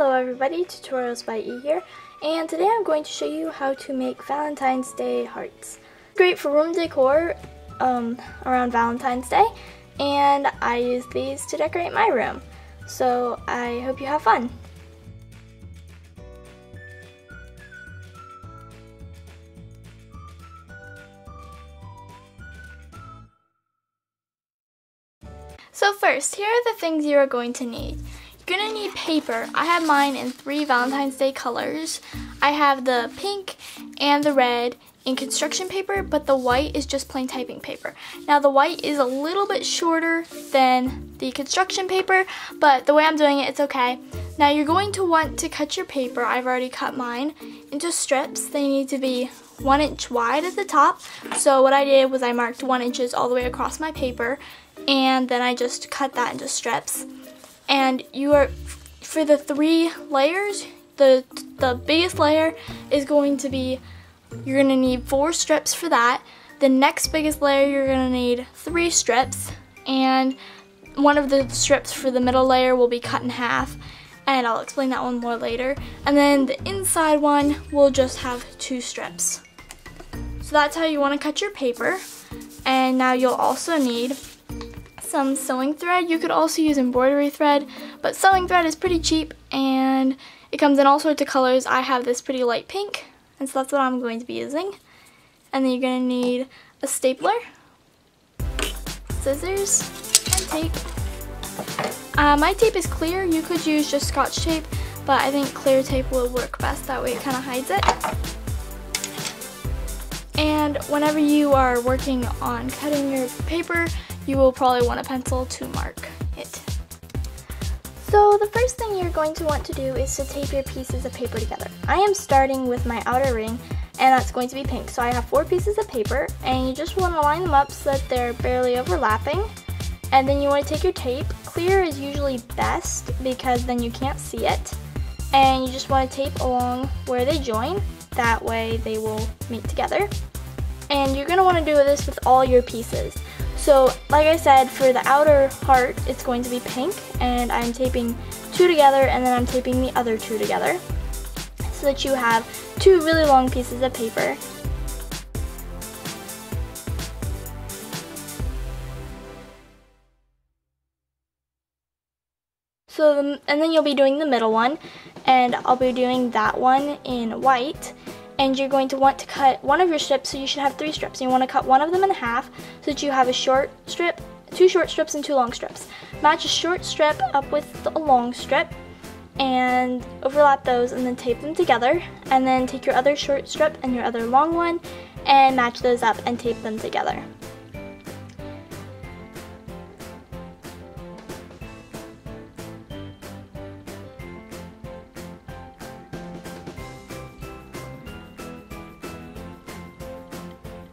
Hello everybody, Tutorials by E here, and today I'm going to show you how to make Valentine's Day hearts. Great for room decor around Valentine's Day, and I use these to decorate my room. So I hope you have fun. So first, here are the things you are going to need. You're going to need paper. I have mine in 3 Valentine's Day colors. I have the pink and the red in construction paper, but the white is just plain typing paper. Now the white is a little bit shorter than the construction paper, but the way I'm doing it, it's okay. Now you're going to want to cut your paper, I've already cut mine, into strips. They need to be 1 inch wide at the top. So what I did was I marked 1 inch all the way across my paper, and then I just cut that into strips. And for the 3 layers, the biggest layer is going to be, you're going to need 4 strips for that. The next biggest layer, you're going to need 3 strips, and one of the strips for the middle layer will be cut in half, and I'll explain that one more later. And then the inside one will just have 2 strips. So that's how you want to cut your paper. And now you'll also need some sewing thread. You could also use embroidery thread, but sewing thread is pretty cheap and it comes in all sorts of colors. I have this pretty light pink, and so that's what I'm going to be using. And then you're going to need a stapler, scissors, and tape. My tape is clear. You could use just Scotch tape, but I think clear tape will work best. That way it kind of hides it. And whenever you are working on cutting your paper, you will probably want a pencil to mark it. So the first thing you're going to want to do is to tape your pieces of paper together. I am starting with my outer ring, and that's going to be pink. So I have 4 pieces of paper, and you just want to line them up so that they're barely overlapping. And then you want to take your tape. Clear is usually best because then you can't see it. And you just want to tape along where they join. That way they will meet together. And you're going to want to do this with all your pieces. So, like I said, for the outer heart, it's going to be pink, and I'm taping 2 together, and then I'm taping the other 2 together, so that you have 2 really long pieces of paper. And then you'll be doing the middle one, and I'll be doing that one in white. And you're going to want to cut one of your strips, so you should have 3 strips. You want to cut one of them in half so that you have a short strip, 2 short strips, and 2 long strips. Match a short strip up with a long strip and overlap those, and then tape them together. And then take your other short strip and your other long one and match those up and tape them together.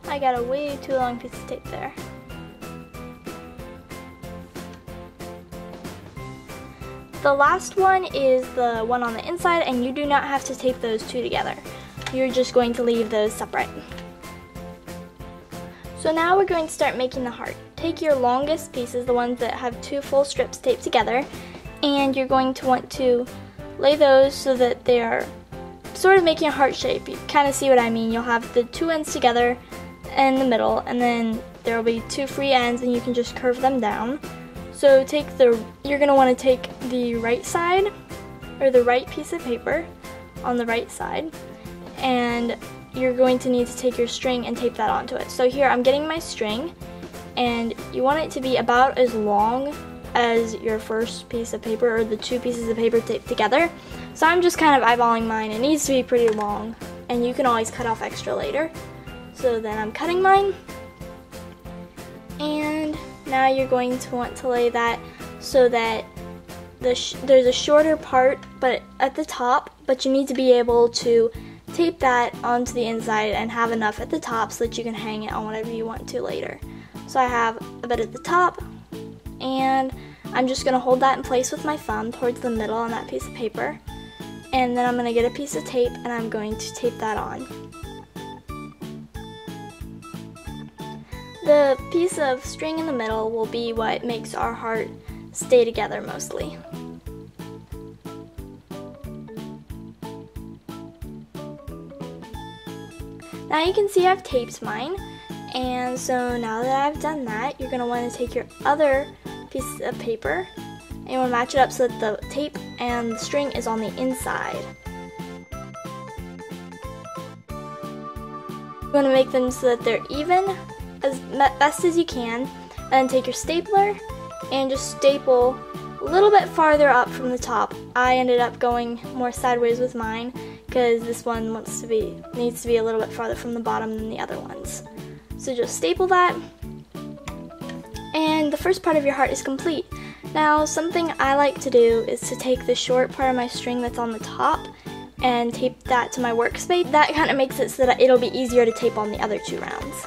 I got a way too long piece of tape there. The last one is the one on the inside, and you do not have to tape those 2 together. You're just going to leave those separate. So now we're going to start making the heart. Take your longest pieces, the ones that have 2 full strips taped together, and you're going to want to lay those so that they are sort of making a heart shape. You kind of see what I mean. You'll have the 2 ends together in the middle, and then there will be 2 free ends, and you can just curve them down. So you're going to want to take the right side, or the right piece of paper on the right side, and you're going to need to take your string and tape that onto it. So here I'm getting my string, and you want it to be about as long as your first piece of paper, or the 2 pieces of paper taped together. So I'm just kind of eyeballing mine. It needs to be pretty long, and you can always cut off extra later. So then I'm cutting mine, and now you're going to want to lay that so that there's a shorter part but at the top, but you need to be able to tape that onto the inside and have enough at the top so that you can hang it on whatever you want to later. So I have a bit at the top, and I'm just going to hold that in place with my thumb towards the middle on that piece of paper, and then I'm going to get a piece of tape and I'm going to tape that on. The piece of string in the middle will be what makes our heart stay together mostly. Now you can see I've taped mine, and so now that I've done that, you're going to want to take your other piece of paper and you want to match it up so that the tape and the string is on the inside. You want to make them so that they're even as best as you can, and then take your stapler and just staple a little bit farther up from the top. I ended up going more sideways with mine because this one needs to be a little bit farther from the bottom than the other ones. So just staple that, and the first part of your heart is complete. Now something I like to do is to take the short part of my string that's on the top and tape that to my workspace. That kind of makes it so that it'll be easier to tape on the other two rounds.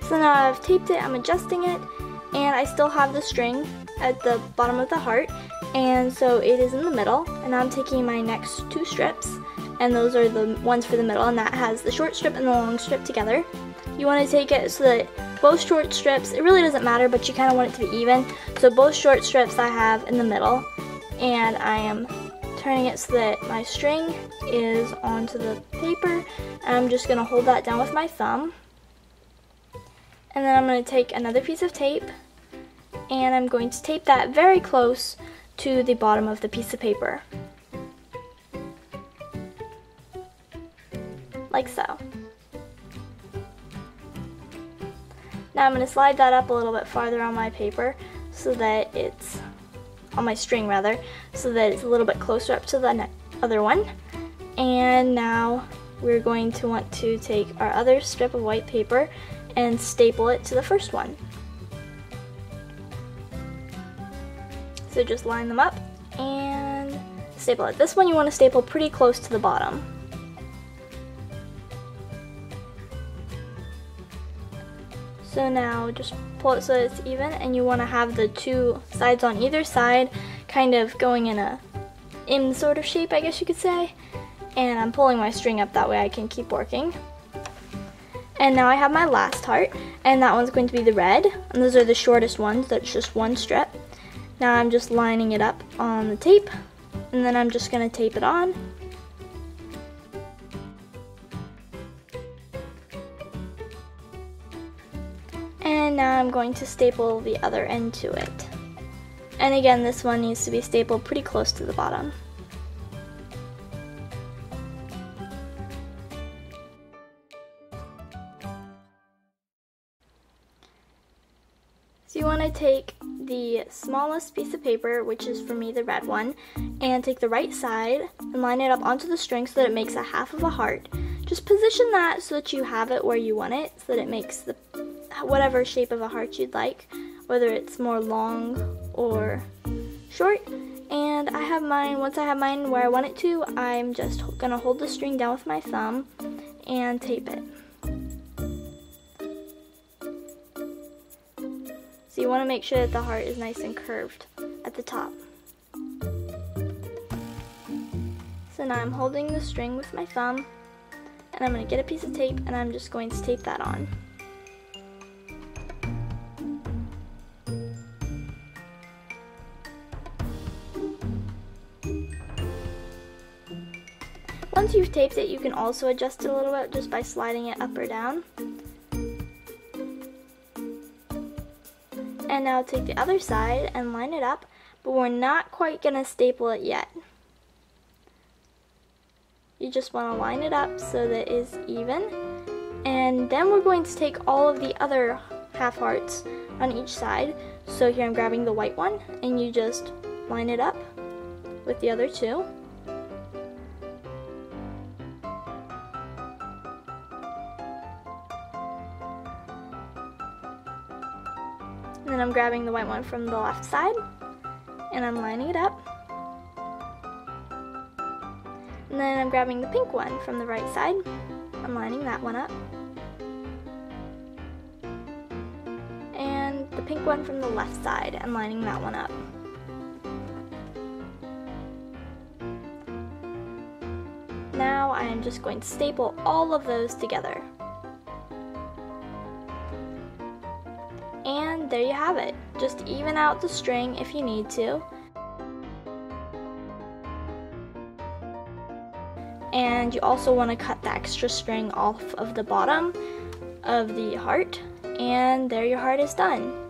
So now I've taped it, I'm adjusting it, and I still have the string at the bottom of the heart, and so it is in the middle. And now I'm taking my next two strips, and those are the ones for the middle, and that has the short strip and the long strip together. You want to take it so that both short strips, it really doesn't matter, but you kind of want it to be even. So both short strips I have in the middle, and I am turning it so that my string is onto the paper, and I'm just going to hold that down with my thumb. And then I'm going to take another piece of tape, and I'm going to tape that very close to the bottom of the piece of paper. Like so. Now I'm going to slide that up a little bit farther on my paper so that it's, on my string rather, so that it's a little bit closer up to the other one. And now we're going to want to take our other strip of white paper and staple it to the first one. So just line them up and staple it. This one you want to staple pretty close to the bottom. So now just pull it so that it's even, and you want to have the two sides on either side kind of going in a M sort of shape, I guess you could say. And I'm pulling my string up that way I can keep working. And now I have my last heart, and that one's going to be the red, and those are the shortest ones, that's just one strip. Now I'm just lining it up on the tape, and then I'm just going to tape it on. And now I'm going to staple the other end to it. And again, this one needs to be stapled pretty close to the bottom. So you want to take the smallest piece of paper, which is for me the red one, and take the right side and line it up onto the string so that it makes a half of a heart. Just position that so that you have it where you want it, so that it makes the whatever shape of a heart you'd like, whether it's more long or short. And I have mine, once I have mine where I want it to, I'm just going to hold the string down with my thumb and tape it. So you want to make sure that the heart is nice and curved at the top. So now I'm holding the string with my thumb, and I'm going to get a piece of tape, and I'm just going to tape that on. Once you've taped it, you can also adjust it a little bit just by sliding it up or down. And now take the other side and line it up, but we're not quite going to staple it yet. You just want to line it up so that it is even, and then we're going to take all of the other half hearts on each side. So here I'm grabbing the white one, and you just line it up with the other two. And then I'm grabbing the white one from the left side, and I'm lining it up. And then I'm grabbing the pink one from the right side. I'm lining that one up. And the pink one from the left side, I'm lining that one up. Now I am just going to staple all of those together. And there you have it. Just even out the string if you need to. and you also want to cut the extra string off of the bottom of the heart, and there your heart is done.